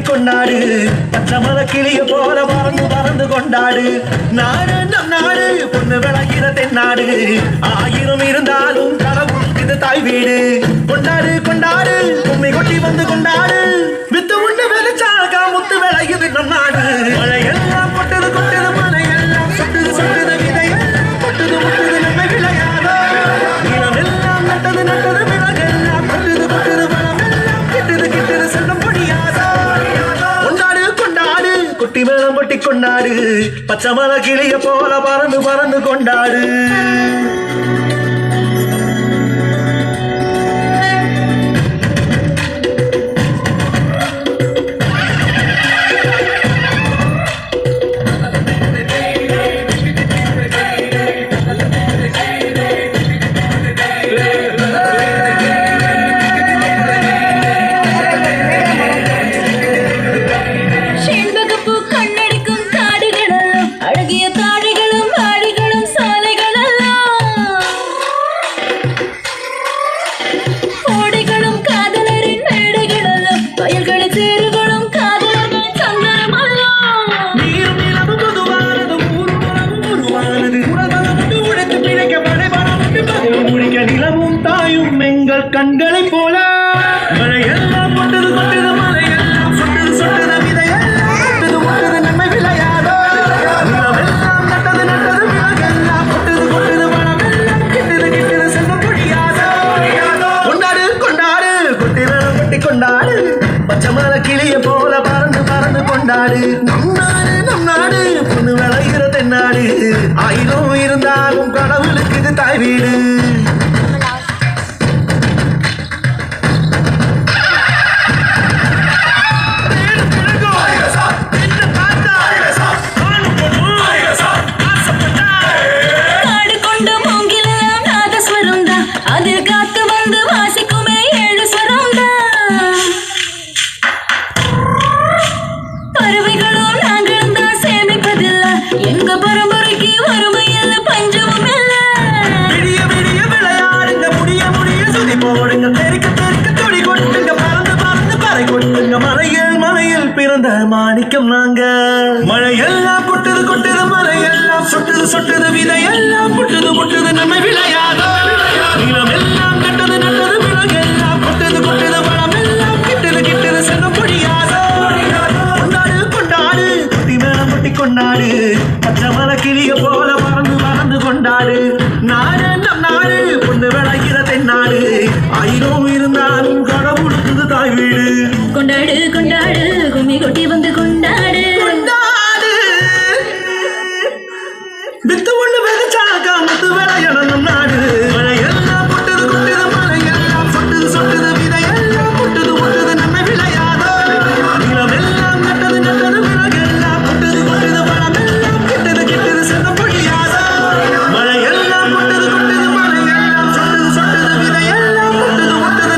கொண்டாடு பச்சமல கிளிய போல பறந்து பறந்து கொண்டாடு நாடு நம் நாடு பொண்ணு விளக்கிற தென்னாடு ஆயிரம் இருந்தாலும் கடவுள் இது தாய் வீடு கொண்டாடு கொண்டாடு உண்மை கொட்டி வந்து கொண்டாடு வித்து உண்டு வெளிச்சாக்கா முத்து விளையுது நம் நாடு மழையெல்லாம் கொட்டது கொட்டது மழையெல்லாம் சொட்டுது சொட்டுது விதையெல்லாம் கொட்டுது முட்டுது நம்ம விளையாடோ இளமெல்லாம் நட்டது நட்டது விலகெல்லாம் கொட்டுது கொட்டுது பழமெல்லாம் கிட்டுது கிட்டுது செல்லும் முடியாதோ குட்டி மேளம் கொட்டி கொண்டாடு பச்சமல கிளிய போல பறந்து பறந்து கொண்டாடு கண்களை போல மழையெல்லாம் கொட்டது கொட்டது மழையெல்லாம் சொட்டது சொட்டது விதையெல்லாம் கொட்டது கொட்டது நன்மை விளையாடோ நிலமெல்லாம் நட்டது நட்டது விலகெல்லாம் கொட்டது கொட்டது பழமெல்லாம் கிட்டது கிட்டது செல்ல முடியாதோ கொண்டாடு கொண்டாடு கொட்டி மேளம் கொட்டி கொண்டாடு பச்சமல கிளிய போல பறந்து பறந்து கொண்டாடு நம் நாடு பொண்ணு விளைகிற தென்னாடு ஆயிரம் இருந்தாலும் கடவுளுக்கு இது தாய் வீடு மாணிக்கம் நாங்க மழையெல்லாம் கொட்டது கொட்டது மழையெல்லாம் சொட்டது சொட்டது விதையெல்லாம் முட்டது முட்டது நம்ம விளையாதோ நிலமெல்லாம் நட்டது நட்டது விலகெல்லாம் கொட்டது கொட்டது பழமெல்லாம் கிட்டது கிட்டது செல்ல முடியாதோ கொண்டாடு கொண்டாடு குட்டி மேளம் கொட்டி கொண்டாடு பச்சமல கிளிய போல பறந்து பறந்து கொண்டாடு நாடு நம் நாடு பொண்ணு விளைகிற தென்னாடு ஆயிரம் இருந்தாலும் கடவுளுக்கு தாய் வீடு கொண்டாடு கொண்டாடு கும்மி கொட்டி வந்து கொண்டாடு கொண்டாடு வித்து ஒண்ணு விதைச்சாக்கா முத்து விளையணும் நம் நாடு மழையெல்லாம் கொட்டது கொட்டது மழையெல்லாம் சொட்டது சொட்டது விதையெல்லாம் கொட்டது கொட்டது நம்ம விளையாதோ நிலமெல்லாம் நட்டது நட்டது விலகெல்லாம் கொட்டது கொட்டது பழமெல்லாம் கிட்டது கிட்டது செல்ல முடியாதோ மழையெல்லாம் கொட்டது கொட்டது மழையெல்லாம் சொட்டது சொட்டது விதையெல்லாம் கொட்டது கொட்டது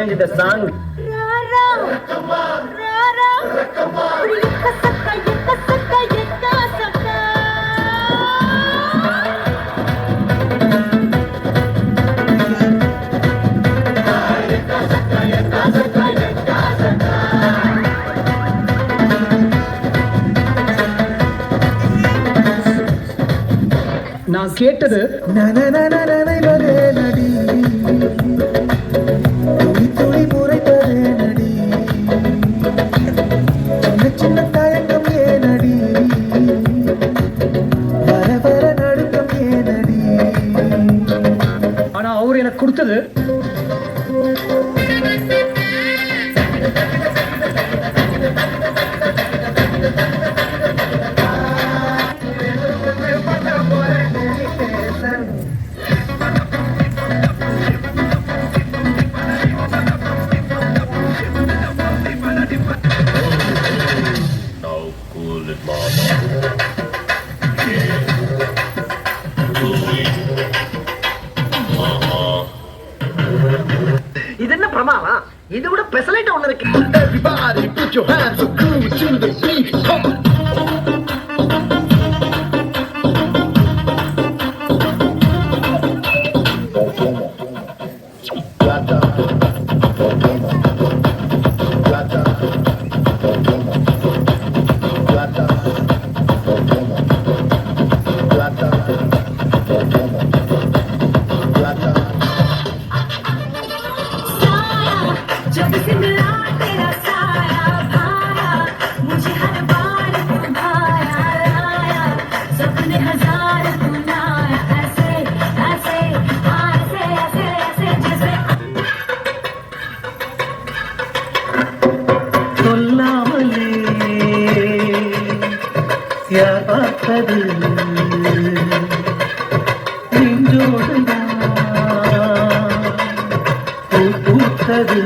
sing the song. நான் கேட்டது நனைவதே நடி துளி துளி முறைப்பதே நடி சின்ன சின்ன தயக்கம் ஏனடி வர வர நடுக்கம் ஏனடி ஆனா அவர் எனக்கு கொடுத்தது இது என்ன பிரமாதம்? இது விட பெசலைட் ஒண்ணு இருக்கு. Everybody put your hands up cool to the beat. Come on. जब से मिला तेरा साया भाया मुझे हर बार तू भाया लाया सपने हजार सुनाया ऐसे ऐसे ऐसे ऐसे ऐसे जैसे சொல்லாமலே யார் பார்த்தது நெஞ்சோடுதான் பூ பூத்தது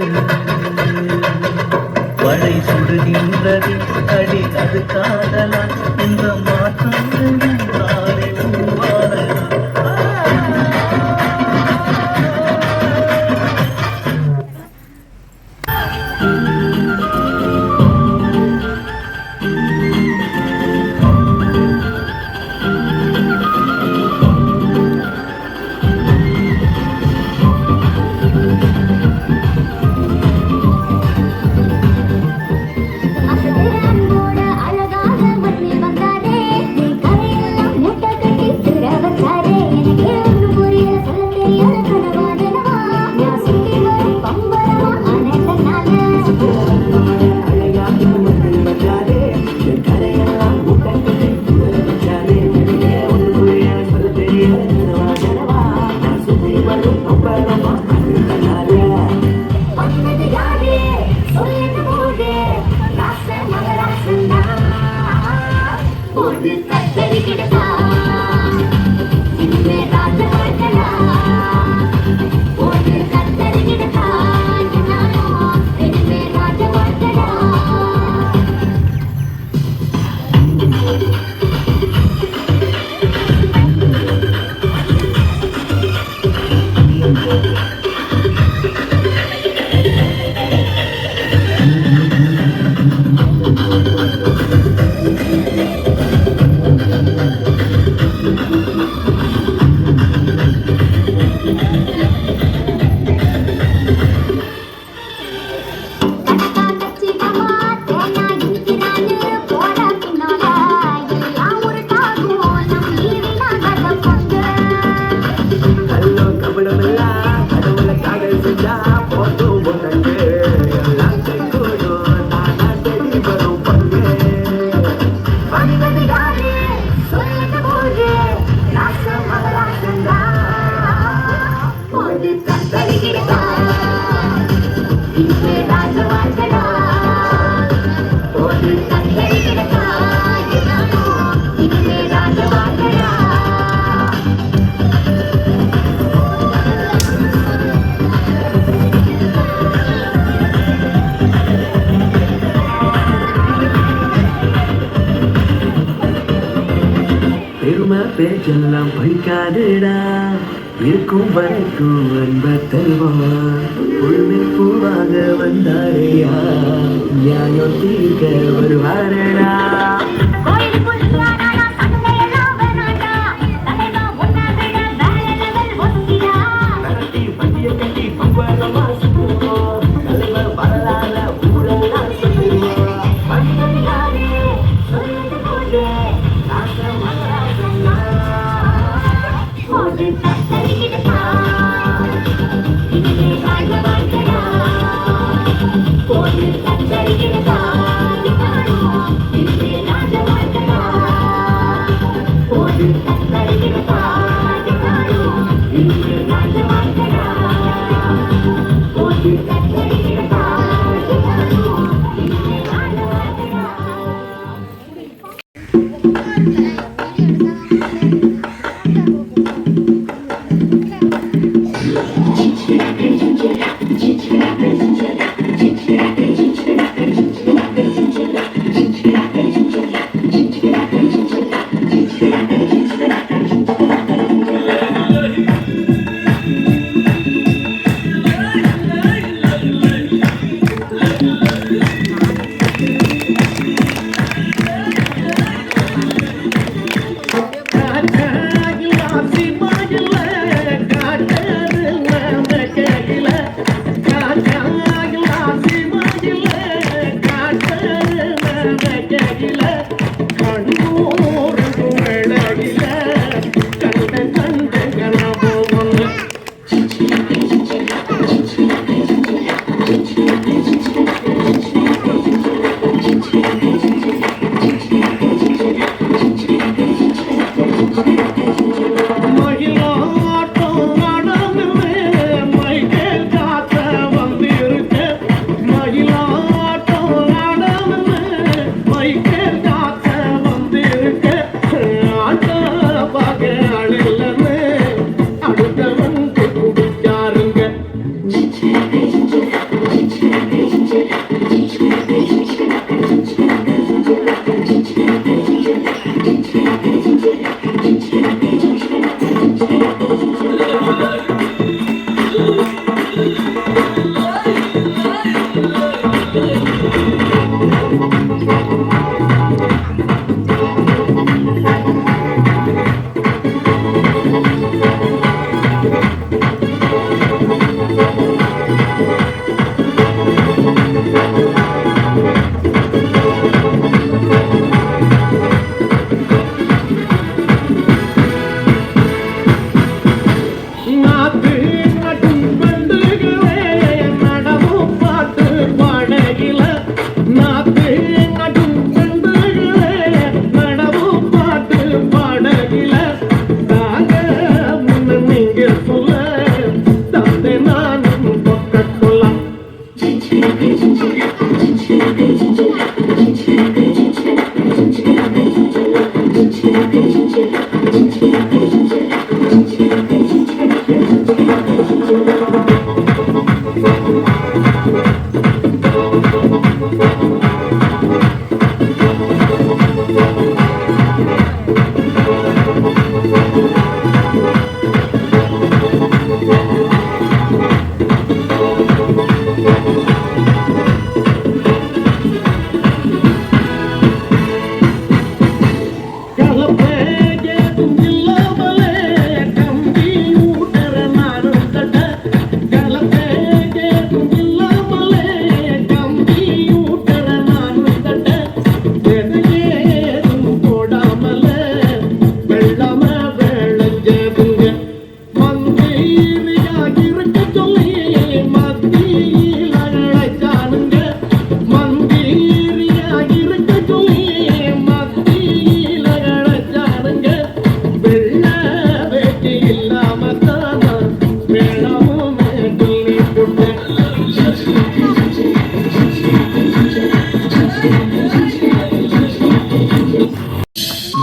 மழை சுடுகின்றது அடி அது காதலா இந்த மாற்றங்கள் தானே உருவானதா அன்போட அழகாக மண்ணில் வந்தாரே நீ கரையெல்லாம் மூட்டை கட்டி திர வச்சாரே எனக்கு ஒன்று புரியல சொல்ல தெரியாத கனவானவா நான் சுத்தி வரும் பம்பரமா அனைத்தனால அழகாக மண்ணில் வந்தாரே நீ கரையெல்லாம் மூட்டை கட்டி திர வச்சாரே எனக்கு ஒன்று புரியல சொல்ல தெரியாத கனவானவா நான் சுத்தி வரும் பம்பரமா அனைத்தனால வந்தது யாரே சொல்லிட்டு போதே ஒரு கத்தரி கிடக்கா இனிமே ராஜ வாழ்க்கடா ஒரு கத்தரி கிடக்கா இனிமே ராஜ வாழ்க்கடா பெருமை பேச்செல்லாம் படிக்காதுடா இருக்கும் வரைக்கும் அன்ப தருவான் உள்மில் பூவாக வந்தாரையா நியாயம் தீர்க்க வருவாரடா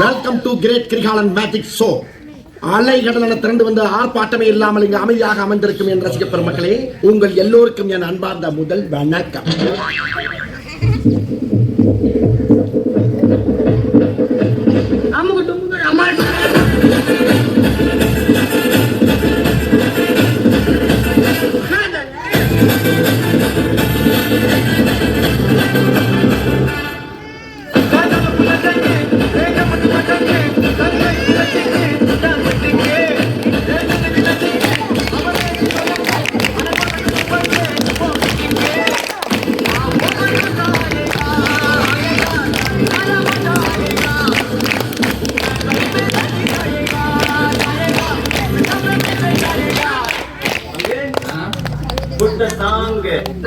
welcome to great Kirikalan magic show. அலை கடலான திரண்டு வந்து ஆர்ப்பாட்டமே இல்லாமல் இங்கு அமைதியாக அமர்ந்திருக்கும் என் ரசிக பெருமக்களே, உங்கள் எல்லோருக்கும் என் அன்பார்ந்த முதல் வணக்கம். இருக்கு.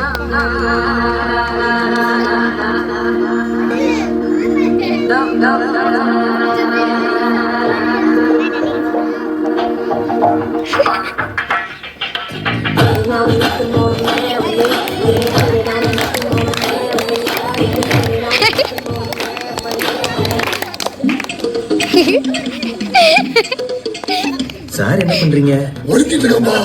சார் என்ன பண்றீங்க? ஒழிச்சிட்டு இருக்கோம்பா.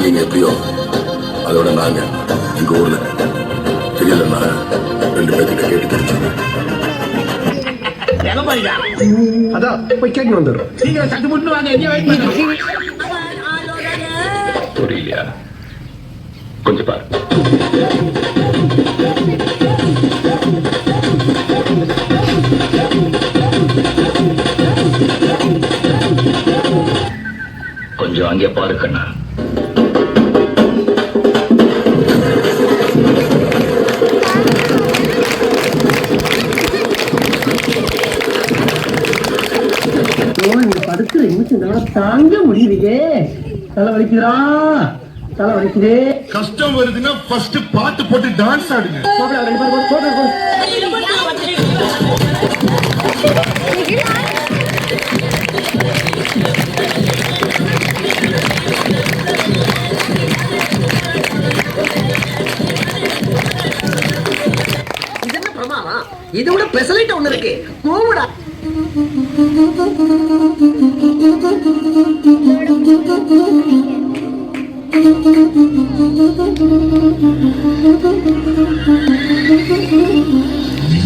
நீங்க எப்படியோ அதோட நாங்க எங்க ஊர்ல தெரியலன்னா 2 பேர்கிட்ட கேட்டு தெரிஞ்சுங்க. அதான் போய் கேட்டு வந்துடுறோம். புரியலையா? கொஞ்சம் பாரு. கொஞ்சம் அங்கே பாரு கண்ணா. படுத்து நிமிஷம் தாங்க முடியலையே. தலை வலிக்குதா, தலை வலிக்குதே. கஷ்டம் வருதுன்னா ஃபர்ஸ்ட் பாட்டு போட்டு டான்ஸ் ஆடுங்க. இது என்ன பிரமாதம்? இதை விட பெசலைட் ஒண்ணு இருக்கு. போவுடா.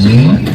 Thank you.